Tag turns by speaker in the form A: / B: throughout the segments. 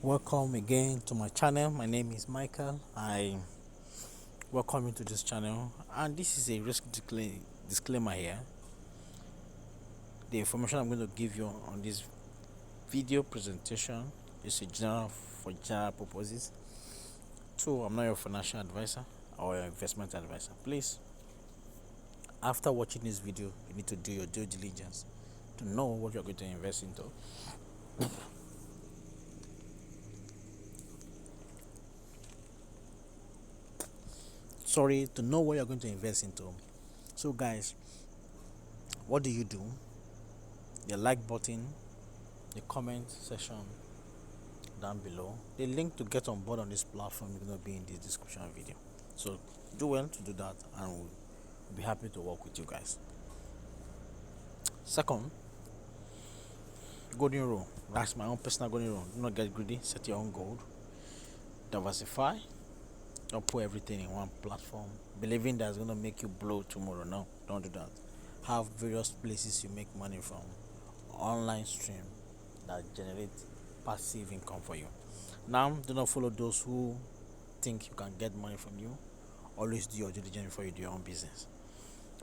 A: Welcome again to my channel. My name is Michael. I welcome you to this channel, and this is a risk disclaimer here. The information I'm going to give you on this video presentation is for general purposes. So I'm not your financial advisor or your investment advisor. Please, after watching this video, you need to do your due diligence to know what you're going to invest into. To know what you're going to invest into. So guys, what do? The like button, the comment section down below. The link to get on board on this platform is going to be in the description video. So do well to do that, and we'll be happy to work with you guys. Second, golden rule. That's my own personal golden rule. Do not get greedy. Set your own goal. Diversify. Don't put everything in one platform, believing that's going to make you blow tomorrow. No, don't do that. Have various places you make money from, online stream that generate passive income for you. Now, do not follow those who think you can get money from you. Always do your due diligence before you do your own business.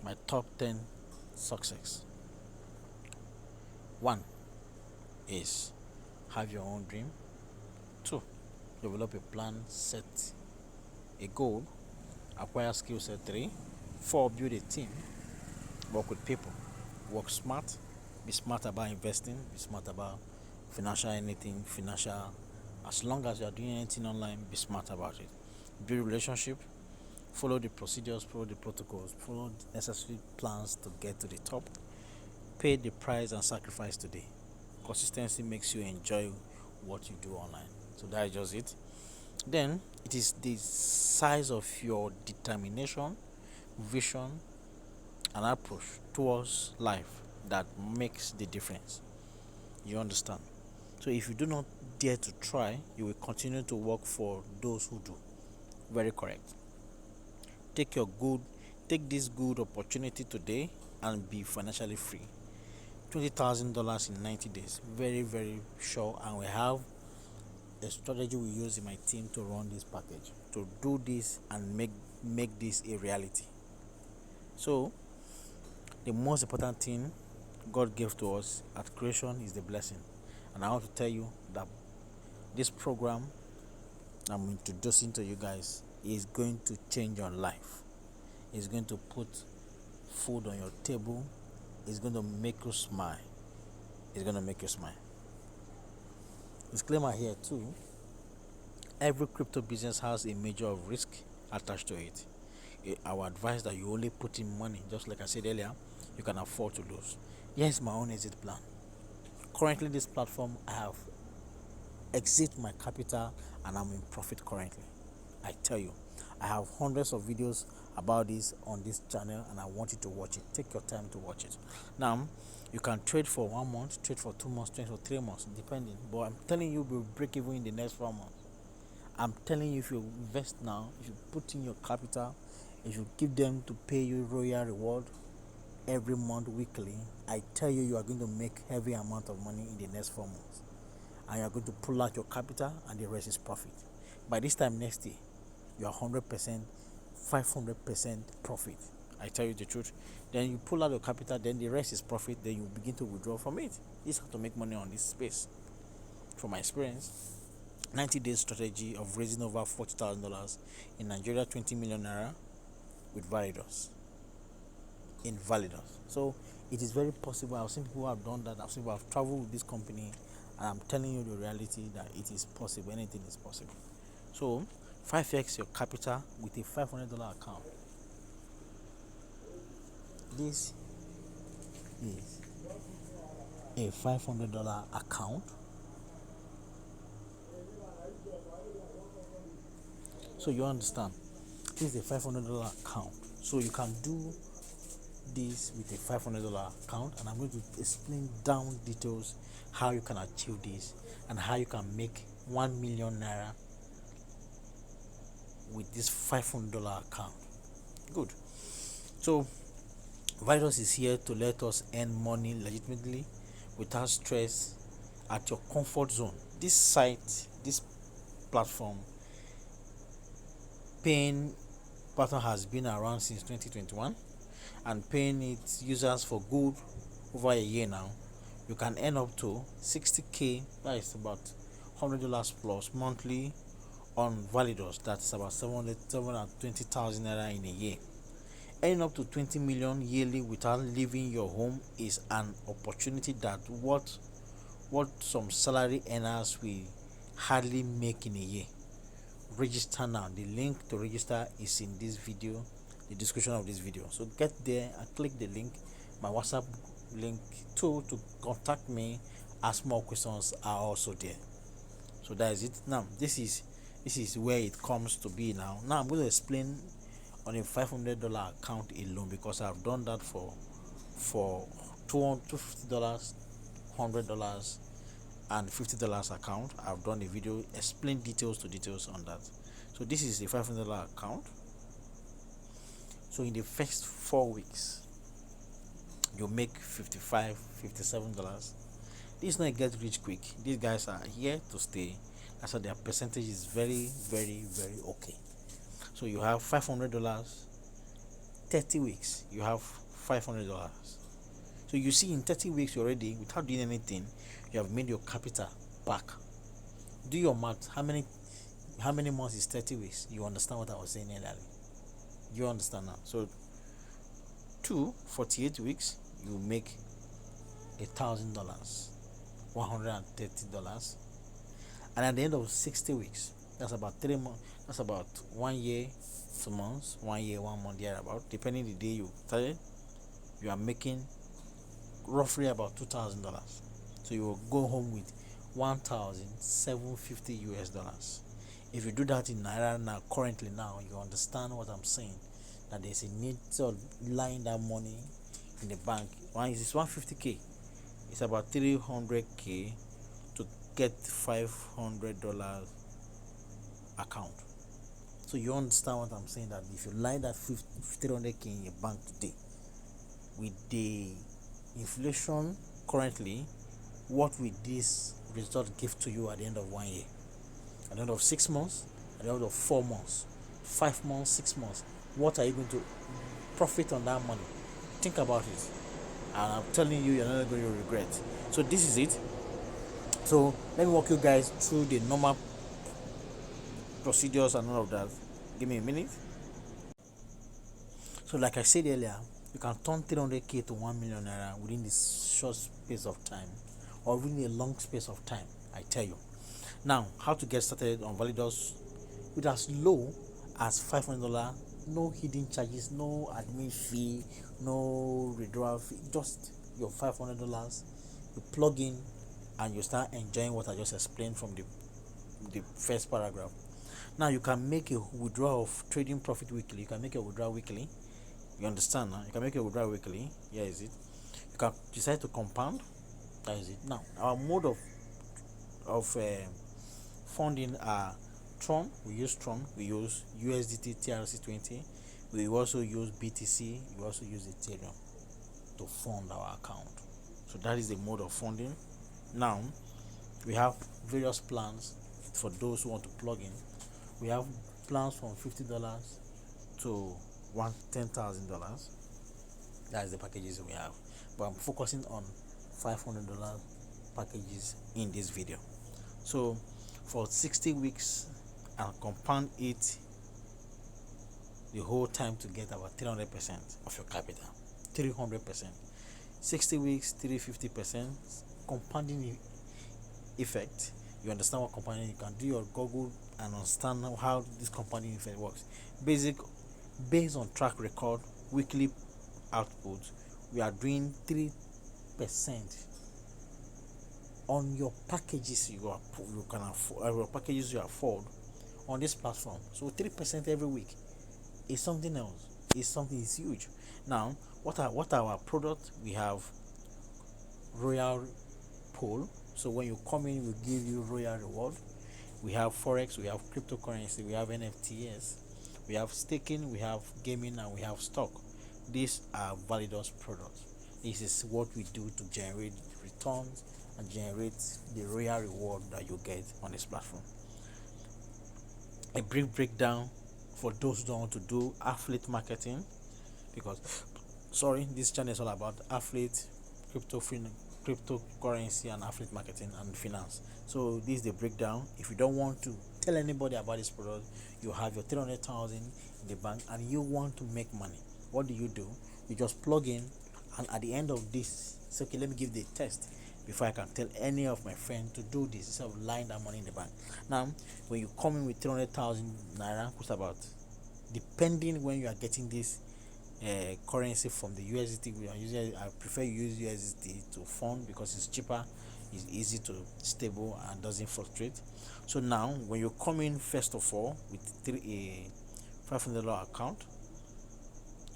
A: My top 10 success. 1 is have your own dream. 2, develop a plan, set a goal, acquire skill set. 3, 4, build a team, work with people, work smart, be smart about investing, be smart about financial. As long as you are doing anything online, be smart about it. Build relationship, follow the procedures, follow the protocols, follow the necessary plans to get to the top. Pay the price and sacrifice today. Consistency makes you enjoy what you do online. So that is just it. Then it is the size of your determination, vision, and approach towards life that makes the difference. You understand? So if you do not dare to try, you will continue to work for those who do. Very correct. Take this good opportunity today and be financially free. $20,000 in 90 days. Very, very sure. And we have a strategy we use in my team to run this package, to do this and make this a reality. So the most important thing God gave to us at creation is the blessing. And I want to tell you that this program I'm introducing to you guys is going to change your life. It's going to put food on your table. It's going to make you smile. It's going to make you smile. Disclaimer here too. Every crypto business has a measure of risk attached to it. Our advice that you only put in money, just like I said earlier, you can afford to lose. Here's my own exit plan. Currently, this platform, I have exit my capital and I'm in profit currently. I tell you, I have hundreds of videos about this on this channel, and I want you to watch it. Take your time to watch it. Now, you can trade for 1 month, trade for 2 months, trade for 3 months, depending. But I'm telling you, we'll break even in the next 4 months. I'm telling you, if you invest now, if you put in your capital, if you give them to pay you royal reward every month, weekly, I tell you, you are going to make heavy amount of money in the next 4 months. And you are going to pull out your capital, and the rest is profit. By this time next year, you are 100%, 500% profit. I tell you the truth. Then you pull out your capital, then the rest is profit. Then you begin to withdraw from it. This is how to make money on this space. From my experience, 90 days strategy of raising over $40,000 in Nigeria, 20 million naira with ValidUS. In ValidUS. So it is very possible. I've seen people who have done that. I've seen people who have traveled with this company, and I'm telling you the reality that it is possible. Anything is possible. So 5x your capital with a $500 account. This is a $500 account. So you understand, this is a $500 account. So you can do this with a $500 account, and I'm going to explain down details how you can achieve this and how you can make 1 million naira with this $500 account. Good. So ValidUS is here to let us earn money legitimately without stress at your comfort zone. This site this platform paying pattern has been around since 2021 and paying its users for good over a year now. You can earn up to 60k, that is about $100 plus monthly on ValidUS. That's about 720,000 naira in a year. Earning up to 20 million yearly without leaving your home is an opportunity that what some salary earners will hardly make in a year. Register now. The link to register is in this video, the description of this video. So get there and click the link, my WhatsApp link too, to contact me. Ask more questions are also there. So that is it. Now this is where it comes to be. Now I'm going to explain on a $500 account alone, because I've done that for $250, $100 and $50 account. I've done a video explain details on that. So this is a $500 account. So in the first 4 weeks you make $57. This is not a get rich quick. These guys are here to stay. I said their percentage is very okay. So you have $500, 30 weeks you have $500. So you see, in 30 weeks already, without doing anything, you have made your capital back. Do your math. How many months is 30 weeks? You understand what I was saying earlier? You understand now? So 48 weeks, you make $1,000, $130. And at the end of 60 weeks, that's about 3 months, that's about 1 year, 2 months, 1 year, 1 month, thereabout, depending the day you started, you are making roughly about $2,000. So you will go home with $1,750. If you do that in Naira now, currently now, you understand what I'm saying, that there's a need to line that money in the bank. One is 150k, it's about 300k to get $500 account. So you understand what I'm saying, that if you line that 300k in your bank today, with the inflation currently, what will this result give to you at the end of 1 year, at the end of 6 months, at the end of 4 months, 5 months, 6 months? What are you going to profit on that money? Think about it, and I'm telling you, you're not going to regret. So this is it. So let me walk you guys through the normal procedures and all of that. Give me a minute. So like I said earlier, you can turn 300k to 1 million naira within this short space of time, or within a long space of time, I tell you. Now, how to get started on ValidUS with as low as $500, no hidden charges, no admin fee, no withdrawal fee, just your $500. You plug in and you start enjoying what I just explained from the first paragraph. Now you can make a withdrawal of trading profit weekly. You can make a withdrawal weekly. You understand now? You can make a withdrawal weekly. Here is it. You can decide to compound. That is it. Now our mode of funding are Tron. We use Tron. We use USDT TRC20. We also use BTC. We also use Ethereum to fund our account. So that is the mode of funding. Now we have various plans for those who want to plug in. We have plans from $50 to $10,000. That is the packages we have, but I'm focusing on $500 packages in this video. So for 60 weeks, and compound it the whole time to get about 300% of your capital. 300%. 60 weeks, 350%. Compounding effect. You understand what compounding? You can do your Google and understand how this compounding effect works. Based on track record, weekly output, we are doing 3% on your packages you can afford, your packages you afford on this platform. So 3% every week is something else. It's huge. Now, what are our products? We have Royal Pool. So when you come in, we give you Royal Reward. We have Forex, we have cryptocurrency, we have NFTs, we have staking, we have gaming, and we have stock. These are ValidUS products. This is what we do to generate returns and generate the royal reward that you get on this platform. A brief breakdown for those who don't want to do affiliate marketing, because sorry, this channel is all about affiliate, cryptocurrency and affiliate marketing and finance. So this is the breakdown. If you don't want to tell anybody about this product, you have your 300,000 in the bank and you want to make money, what do? You just plug in, and at the end of this, it's okay, let me give the test before I can tell any of my friends to do this instead of lying that money in the bank. Now, when you come in with 300,000 naira, what's about, depending when you are getting this currency from the USDT, I prefer you use USDT to fund because it's cheaper, it's easy to stable and doesn't fluctuate. So now when you come in, first of all, with a $500 account,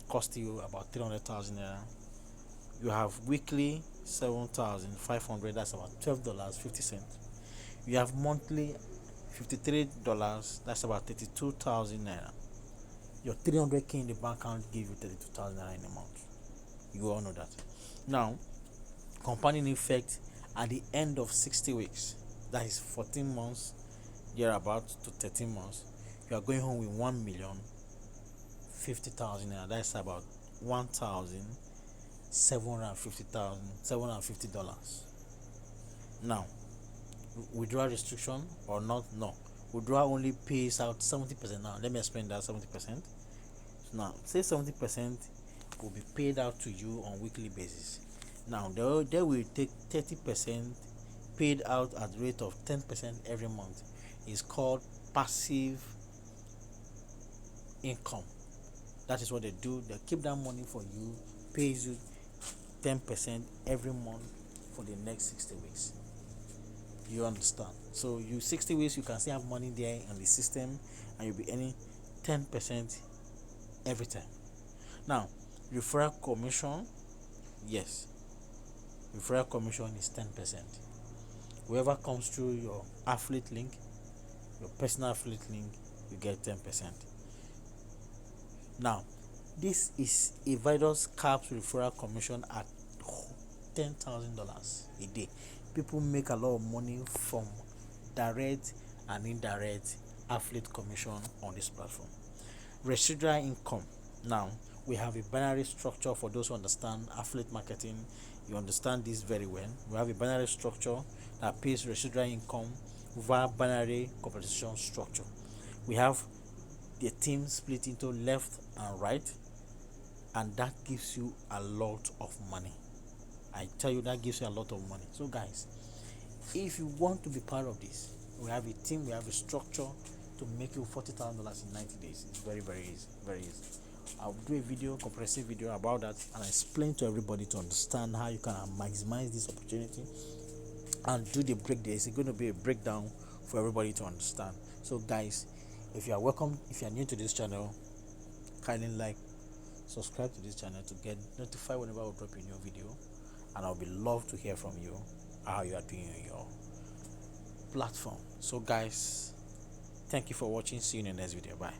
A: cost you about 300,000 naira. You have weekly 7,500, that's about $12.50. You have monthly $53, that's about 32,000 naira. Your 300k in the bank account give you 32,000 naira in a month. You all know that. Now, compounding effect at the end of 60 weeks, that is 14 months, thereabout to 13 months, you are going home with 1,050,000 naira. That's about $750. Now, withdrawal restriction or not? No. Withdrawal only pays out 70%. Now, let me explain that 70%. Now, say 70% will be paid out to you on weekly basis. Now, they will take 30% paid out at the rate of 10% every month. It's called passive income. That is what they do. They keep that money for you, pays you 10% every month for the next 60 weeks. You understand? So you 60 weeks, you can still have money there in the system and you'll be earning 10% every time. Now, referral commission, yes, referral commission is 10%. Whoever comes through your affiliate link, your personal affiliate link, you get 10%. Now, this is a Vidus caps referral commission at $10,000 a day. People make a lot of money from direct and indirect affiliate commission on this platform. Residual income. Now, we have a binary structure. For those who understand affiliate marketing, you understand this very well. We have a binary structure that pays residual income via binary compensation structure. We have the team split into left and right, and that gives you a lot of money. I tell you, that gives you a lot of money. So guys, if you want to be part of this, we have a team, we have a structure to make you $40,000 in 90 days. It's very, very easy, very easy. I'll do a video, comprehensive video about that, and I explain to everybody to understand how you can maximize this opportunity and do the break. There is going to be a breakdown for everybody to understand. So guys, if you are welcome, if you are new to this channel, kindly like, subscribe to this channel to get notified whenever I drop a new video, and I'll be love to hear from you how you are doing on your platform. So guys, thank you for watching. See you in the next video. Bye.